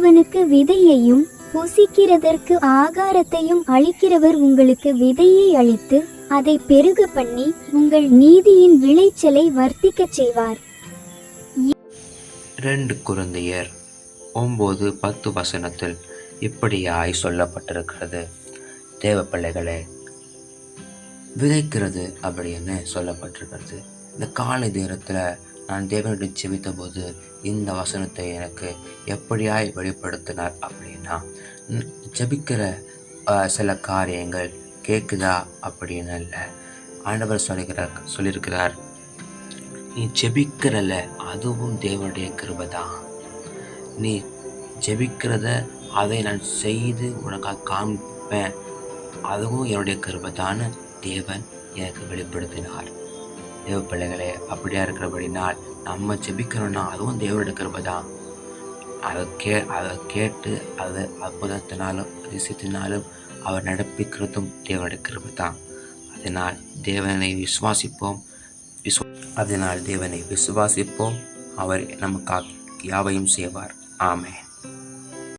ஒருவனுக்கு விதையையும் புசிக்கிறதற்கு ஆகாரத்தையும் அளிக்கிறவர் உங்களுக்கு விதையை அளித்து அதை பெருக பண்ணி உங்கள் நீதியின் விளைச்சலை வர்த்திக்கச் செய்வார். 2 கொரிந்தியர் 9:10 இப்படியாய் சொல்லப்பட்டிருக்கிறது. தேவ பிள்ளைகளே, விதைக்கிறது அப்படின்னு சொல்லப்பட்டிருக்கிறது. இந்த காலை நேரத்தில் நான் தேவனிடம் ஜெபித்த போது இந்த வசனத்தை எனக்கு எப்படியாய் வெளிப்படுத்தினார் அப்படின்னா, ஜெபிக்கிற சில காரியங்கள் கேட்குதா அப்படின்னு இல்லை. ஆண்டவர் சொல்லியிருக்கிறார், நீ ஜெபிக்கிறல அதுவும் தேவனுடைய கிருபை தான். நீ ஜெபிக்கிறத அதை நான் செய்து உனக்காக காண்பேன், அதுவும் என்னுடைய கிருபை தான் தேவன் எனக்கு வெளிப்படுத்தினார். தேவ பிள்ளைகளே, அப்படியா இருக்கிறபடினால் நம்ம ஜெபிக்கிறோன்னா அதுவும் தேவனுடைய கிருபை தான். அதை கேட்டு அது அற்புதத்தினாலும் அதிசயத்தினாலும் அவர் நடப்பிக்கிறதும் தேவனுடைய கிருபை தான். அதனால் தேவனை விசுவாசிப்போம். அவர் நமக்காக யாவையும் செய்வார். ஆமென்.